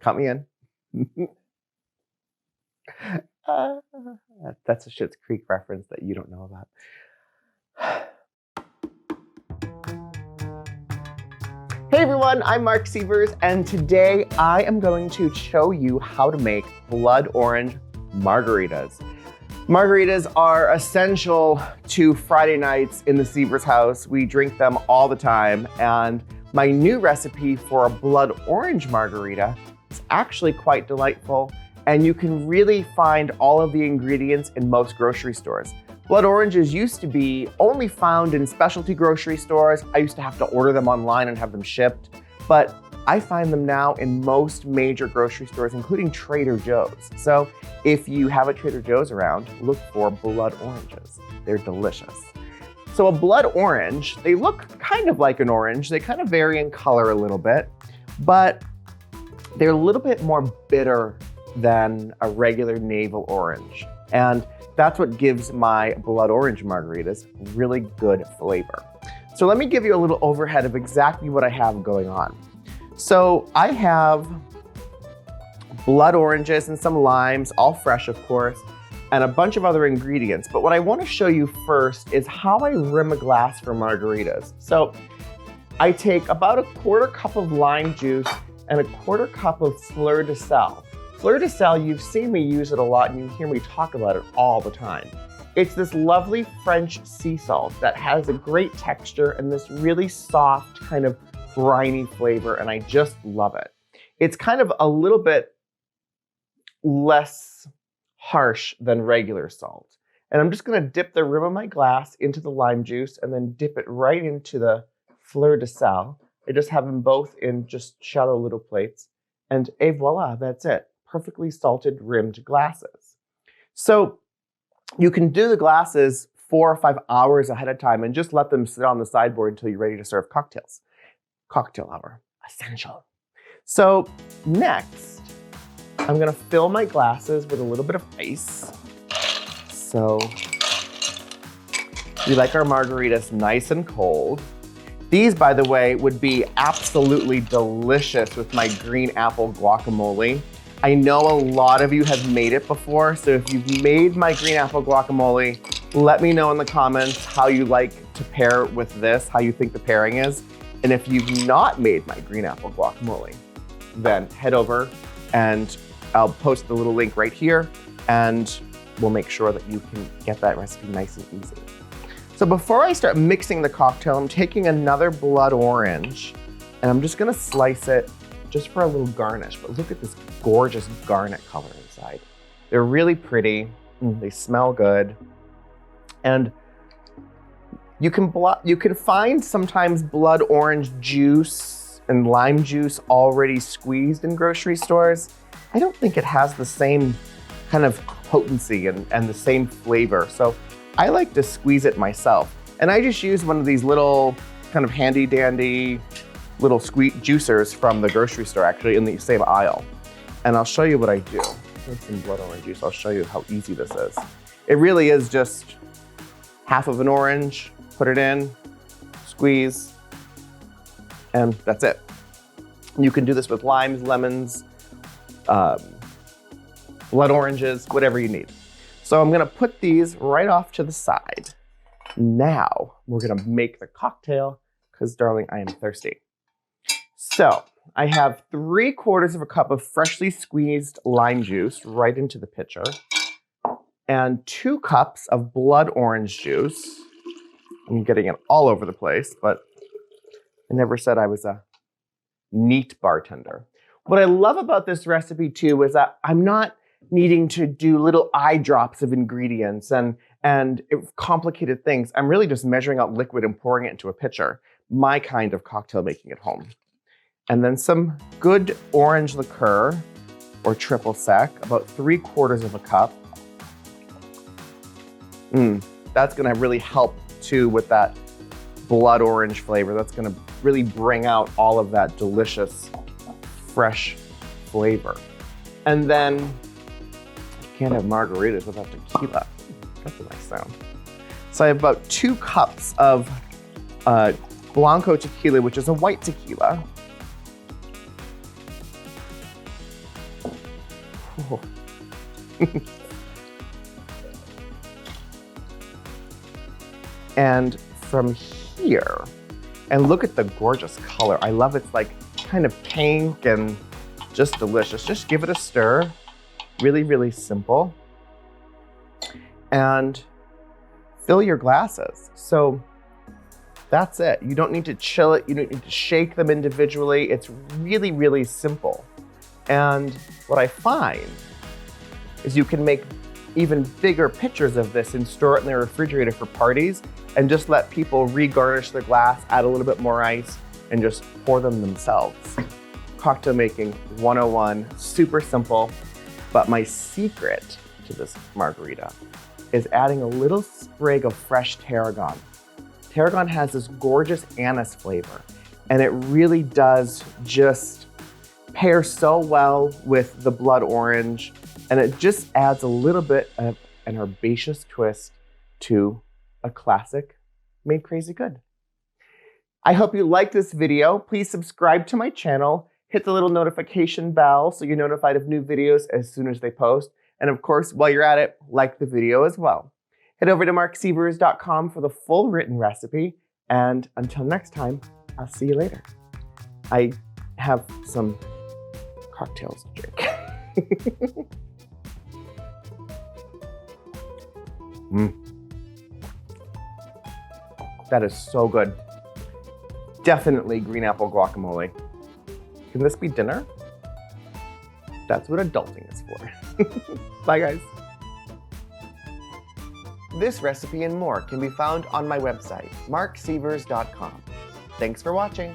Count me in. That's a Schitt's Creek reference that you don't know about. Hey everyone, I'm Mark Sievers, and today I am going to show you how to make blood orange margaritas. Margaritas are essential to Friday nights in the Sievers house. We drink them all the time, and my new recipe for a blood orange margarita is actually quite delightful, and you can really find all of the ingredients in most grocery stores. Blood oranges used to be only found in specialty grocery stores. I used to have to order them online and have them shipped, but I find them now in most major grocery stores, including Trader Joe's. So if you have a Trader Joe's around, look for blood oranges. They're delicious. So a blood orange, they look kind of like an orange. They kind of vary in color a little bit, but they're a little bit more bitter than a regular navel orange. And that's what gives my blood orange margaritas really good flavor. So let me give you a little overhead of exactly what I have going on. So I have blood oranges and some limes, all fresh of course, and a bunch of other ingredients. But what I want to show you first is how I rim a glass for margaritas. So I take about a 1/4 cup of lime juice and a 1/4 cup of fleur de sel. Fleur de sel, you've seen me use it a lot and you hear me talk about it all the time. It's this lovely French sea salt that has a great texture and this really soft kind of briny flavor, and I just love it. It's kind of a little bit less harsh than regular salt. And I'm just gonna dip the rim of my glass into the lime juice and then dip it right into the fleur de sel. I just have them both in just shallow little plates, and voila, that's it. Perfectly salted rimmed glasses. So you can do the glasses 4 or 5 hours ahead of time and just let them sit on the sideboard until you're ready to serve cocktails. Cocktail hour, essential. So next, I'm gonna fill my glasses with a little bit of ice. So we like our margaritas nice and cold. These, by the way, would be absolutely delicious with my green apple guacamole. I know a lot of you have made it before, so if you've made my green apple guacamole, let me know in the comments how you like to pair with this, how you think the pairing is. And if you've not made my green apple guacamole, then head over and I'll post the little link right here and we'll make sure that you can get that recipe nice and easy. So before I start mixing the cocktail, I'm taking another blood orange and I'm just gonna slice it just for a little garnish, but look at this gorgeous garnet color inside. They're really pretty, they smell good, and you can find sometimes blood orange juice and lime juice already squeezed in grocery stores. I don't think it has the same kind of potency and the same flavor, so I like to squeeze it myself. And I just use one of these little kind of handy dandy little juicers from the grocery store, actually in the same aisle. And I'll show you what I do. Here's some blood orange juice. I'll show you how easy this is. It really is just half of an orange, put it in, squeeze, and that's it. You can do this with limes, lemons, blood oranges, whatever you need. So I'm gonna put these right off to the side. Now we're gonna make the cocktail, because darling, I am thirsty. So I have 3/4 of a cup of freshly squeezed lime juice right into the pitcher and 2 cups of blood orange juice. I'm getting it all over the place, but I never said I was a neat bartender. What I love about this recipe too is that I'm not needing to do little eye drops of ingredients and complicated things. I'm really just measuring out liquid and pouring it into a pitcher, my kind of cocktail making at home. And then some good orange liqueur or triple sec, about 3/4 of a cup. That's gonna really help too with that blood orange flavor. That's gonna really bring out all of that delicious, fresh flavor. And then, you can't have margaritas without tequila. That's a nice sound. So I have about 2 cups of Blanco tequila, which is a white tequila. Oh. And from here, and look at the gorgeous color. I love it's like kind of pink and just delicious. Just give it a stir. Really, really simple. And fill your glasses. So that's it. You don't need to chill it. You don't need to shake them individually. It's really, really simple. And what I find is you can make even bigger pitchers of this and store it in the refrigerator for parties and just let people re-garnish their glass, add a little bit more ice, and just pour them themselves. Cocktail making 101, super simple. But my secret to this margarita is adding a little sprig of fresh tarragon. Tarragon has this gorgeous anise flavor, and it really does just pair so well with the blood orange, and it just adds a little bit of an herbaceous twist to a classic made crazy good. I hope you liked this video. Please subscribe to my channel, hit the little notification bell so you're notified of new videos as soon as they post. And of course, while you're at it, like the video as well. Head over to marcsievers.com for the full written recipe. And until next time, I'll see you later. I have some cocktails to drink. That is so good. Definitely green apple guacamole. Can this be dinner? That's what adulting is for. Bye, guys. This recipe and more can be found on my website, marcsievers.com. Thanks for watching.